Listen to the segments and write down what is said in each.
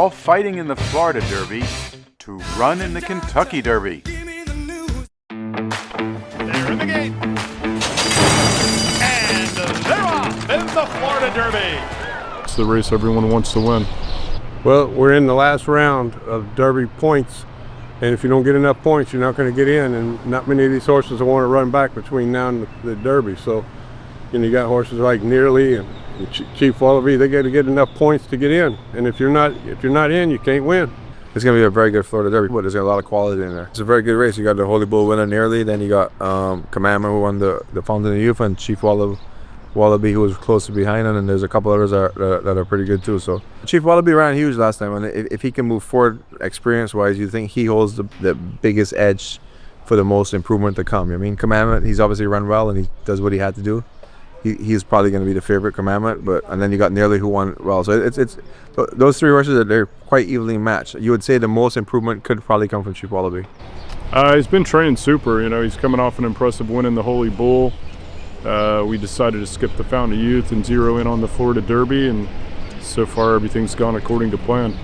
all fighting in the Florida Derby to run in the Kentucky Derby. They're in the gate. And they're off in the Florida Derby. It's the race everyone wants to win. Well, we're in the last round of Derby points, and if you don't get enough points, you're not going to get in, and not many of these horses want to run back between now and the Derby. So, you got horses like Nearly and Chief Wallabee. They got to get enough points to get in, and if you're not in, you can't win. It's going to be a very good Florida Derby, but there's a lot of quality in there. It's a very good race. You got the Holy Bull winner Nearly, then you got Commandment, who won the Fountain of Youth, and Chief Wallabee, who was close behind him, and there's a couple others that are pretty good too. So Chief Wallabee ran huge last time, and if he can move forward experience-wise, you think he holds the biggest edge for the most improvement to come. I mean, Commandment, he's obviously run well, and he does what he had to do. He's probably going to be the favorite, Commandment, and then you got Nearly, who won well. So it's those three horses, they're quite evenly matched. You would say the most improvement could probably come from Chief Wallabee. He's been training super. He's coming off an impressive win in the Holy Bull. We decided to skip the Fountain of Youth and zero in on the Florida Derby, and so far everything's gone according to plan.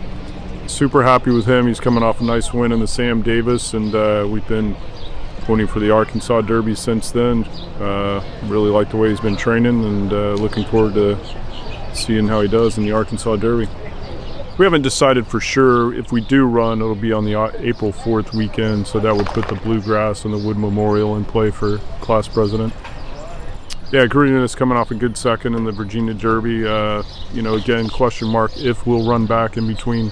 Super happy with him. He's coming off a nice win in the Sam Davis, and we've been pointing for the Arkansas Derby since then. Really like the way he's been training, and looking forward to seeing how he does in the Arkansas Derby. We haven't decided for sure. If we do run, it'll be on the April 4th weekend, so that would put the Bluegrass and the Wood Memorial in play for class president. Yeah, Green is coming off a good second in the Virginia Derby. Again, question mark if we'll run back in between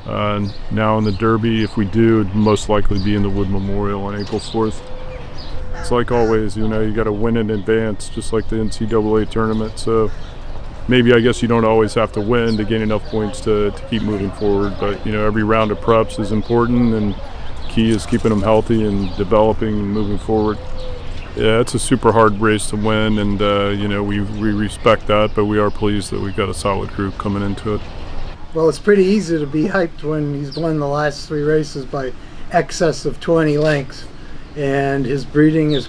now in the Derby. If we do, it'd most likely be in the Wood Memorial on April 4th. It's like always, you got to win in advance, just like the NCAA tournament. So maybe, I guess, you don't always have to win to gain enough points to keep moving forward. But, every round of preps is important, and key is keeping them healthy and developing and moving forward. Yeah, it's a super hard race to win, and we respect that, but we are pleased that we've got a solid group coming into it. Well, it's pretty easy to be hyped when he's won the last three races by excess of 20 lengths, and his breeding is,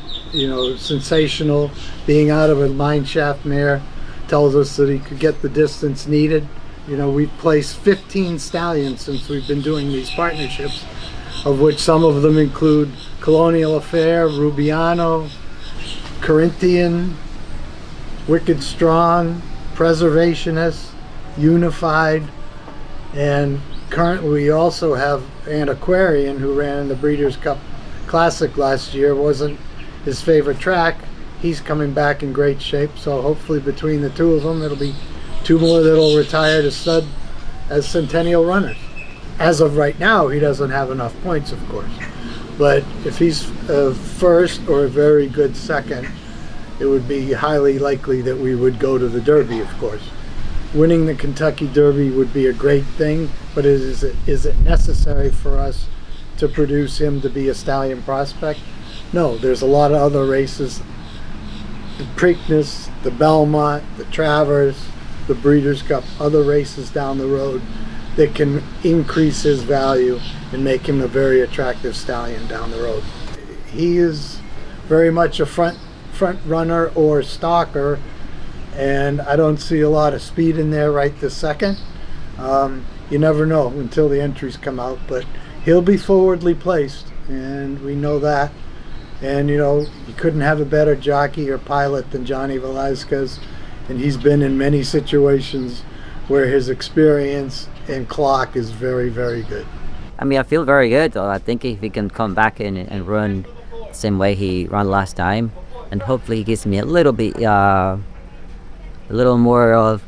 sensational. Being out of a mine shaft mare tells us that he could get the distance needed. We've placed 15 stallions since we've been doing these partnerships, of which some of them include Colonial Affair, Rubiano, Corinthian, Wicked Strong, Preservationist, Unified, and currently we also have Antiquarian, who ran in the Breeders' Cup Classic last year. Wasn't his favorite track. He's coming back in great shape, so hopefully between the two of them, it'll be two more that'll retire to stud as Centennial runners. As of right now, he doesn't have enough points, of course. But if he's first or a very good second, it would be highly likely that we would go to the Derby, of course. Winning the Kentucky Derby would be a great thing, but is it necessary for us to produce him to be a stallion prospect? No, there's a lot of other races. The Preakness, the Belmont, the Travers, the Breeders' Cup, other races down the road that can increase his value and make him a very attractive stallion down the road. He is very much a front runner or stalker, and I don't see a lot of speed in there right this second. You never know until the entries come out, but he'll be forwardly placed, and we know that. And you couldn't have a better jockey or pilot than Johnny Velazquez, and he's been in many situations where his experience and clock is very, very good. I feel very good. I think if he can come back in and run the same way he ran last time, and hopefully he gives me a little bit, a little more of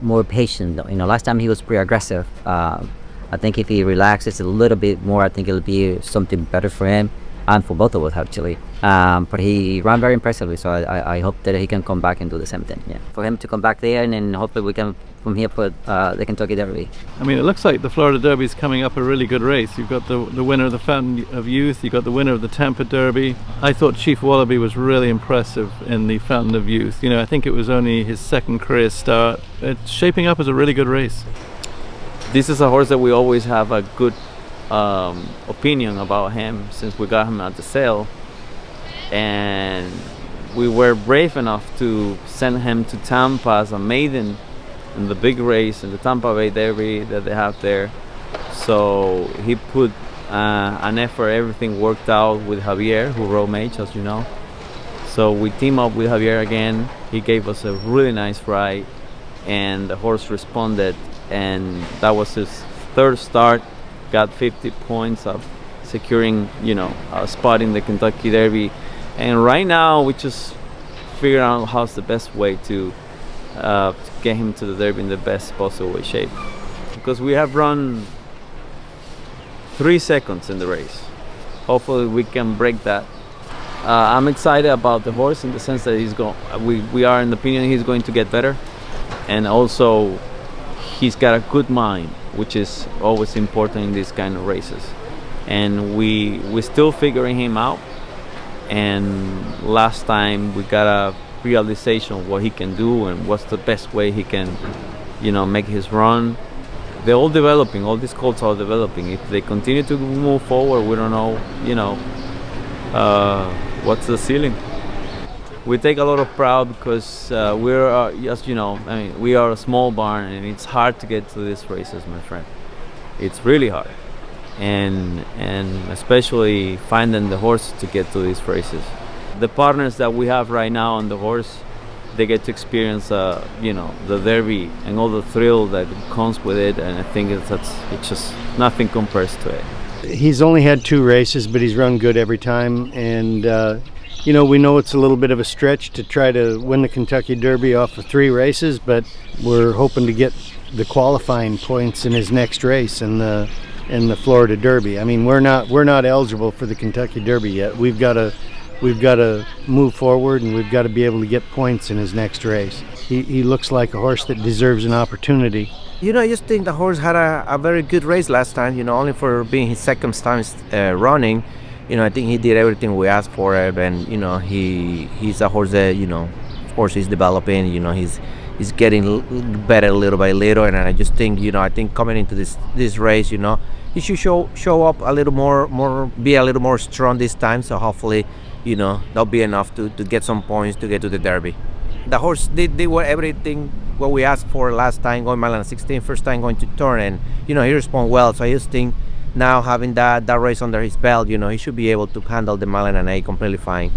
more patience. Last time he was pretty aggressive. I think if he relaxes a little bit more, I think it'll be something better for him and for both of us, actually. But he ran very impressively, so I hope that he can come back and do the same thing. Yeah, for him to come back there, and then hopefully we can from here put the Kentucky Derby. It looks like the Florida Derby is coming up a really good race. You've got the winner of the Fountain of Youth, you've got the winner of the Tampa Derby. I thought Chief Wallabee was really impressive in the Fountain of Youth. I think it was only his second career start. It's shaping up as a really good race. This is a horse that we always have a good opinion about him since we got him at the sale, and we were brave enough to send him to Tampa as a maiden in the big race in the Tampa Bay Derby that they have there. So he put an effort. Everything worked out with Javier, who rode Mage, as you know. So we team up with Javier again. He gave us a really nice ride, and the horse responded, and that was his third start. Got 50 points of securing, a spot in the Kentucky Derby. And right now we just figure out how's the best way to get him to the Derby in the best possible shape, because we have run 3 seconds in the race. Hopefully we can break that. I'm excited about the horse in the sense that we are in the opinion he's going to get better, and also he's got a good mind, which is always important in these kind of races. And we're still figuring him out, and last time we got a realization of what he can do and what's the best way he can make his run. They're all developing. All these colts are developing. If they continue to move forward, we don't know what's the ceiling. We take a lot of pride because we're just we are a small barn, and it's hard to get to these races, my friend. It's really hard, and especially finding the horse to get to these races. The partners that we have right now on the horse, they get to experience the Derby and all the thrill that comes with it, and I think it's just nothing compares to it. He's only had 2 races, but he's run good every time, and we know it's a little bit of a stretch to try to win the Kentucky Derby off of 3 races, but we're hoping to get the qualifying points in his next race in the Florida Derby. I mean, we're not eligible for the Kentucky Derby yet. We've got to move forward, and we've got to be able to get points in his next race. He looks like a horse that deserves an opportunity. I just think the horse had a very good race last time, only for being his second time running. I think he did everything we asked for him, and he's a horse that of course he's developing. He's getting better little by little, and I just think I think coming into this race, he should show up a little more, be a little more strong this time. So hopefully, that'll be enough to get some points to get to the Derby. The horse did everything what we asked for last time, going mile and 16, first time going to turn, and he responded well. So I just think now having that race under his belt, he should be able to handle the mile and 8 completely fine.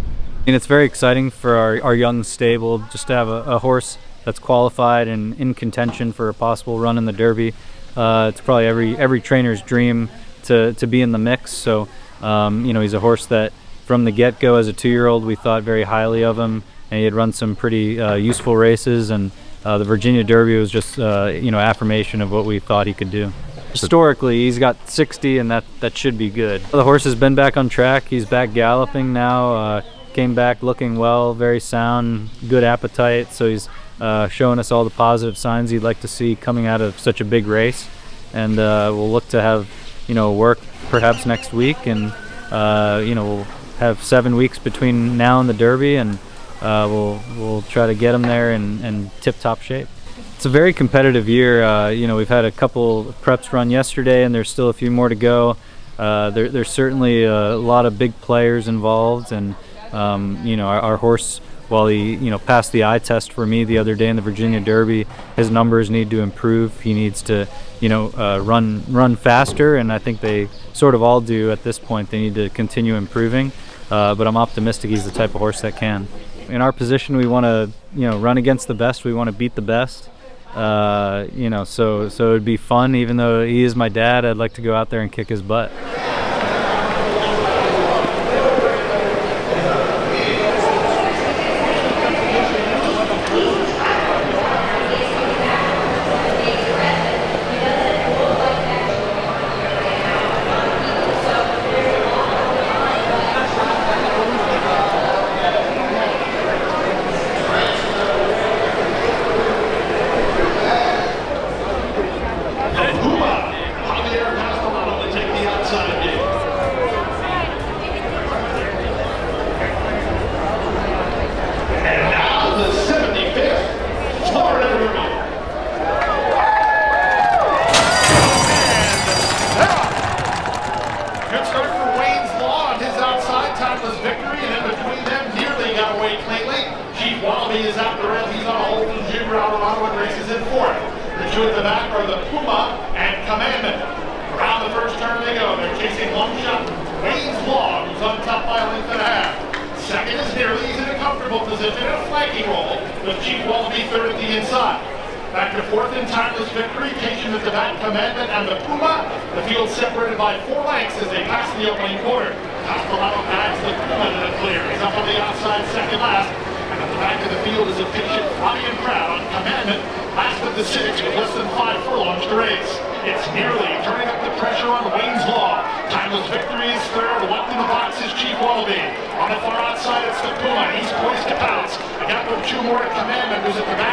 And it's very exciting for our young stable just to have a horse that's qualified and in contention for a possible run in the Derby. It's probably every trainer's dream to be in the mix. So he's a horse that from the get-go as a 2-year-old we thought very highly of him, and he had run some pretty useful races, and the Virginia Derby was just affirmation of what we thought he could do. Historically, he's got 60, and that should be good. The horse has been back on track. He's back galloping now. Came back looking well, very sound, good appetite. So he's showing us all the positive signs he'd like to see coming out of such a big race. And we'll look to have work perhaps next week, and we'll have 7 weeks between now and the Derby, and we'll try to get him there in tip-top shape. It's a very competitive year. We've had a couple preps run yesterday, and there's still a few more to go. There's certainly a lot of big players involved, and our horse, while he passed the eye test for me the other day in the Virginia Derby, his numbers need to improve. He needs to run faster, and I think they sort of all do at this point. They need to continue improving, but I'm optimistic he's the type of horse that can. In our position, we want to run against the best. We want to beat the best. So it'd be fun. Even though he is my dad, I'd like to go out there and kick his butt. Wallabee is out the rail. He's on a hold, and Alvarado races in fourth. two at the back are the Puma and Commandment. Around the first turn they go. They're chasing long shot Wayne's Law, who's on top by a length and a half. Second is Nearly. He's in a comfortable position in a flanking role, with Chief Wallabee third at the inside. Back to fourth in Timeless Victory, Cation at the back, Commandment and the Puma. The field separated by 4 lengths as they pass the opening quarter. Alvarado bags the Puma to the clear. He's up on the outside second last. And at the back of the field is a patient Flying Crowd on Commandment. Last of the 6 with less than 5 furlongs to race. It's Nearly turning up the pressure on Wayne's Law. Timeless Victory is third. Left in the box is Chief Wallabee. On the far outside, it's the Puma. He's poised to pounce. A gap of 2 more at Commandment, who's at the back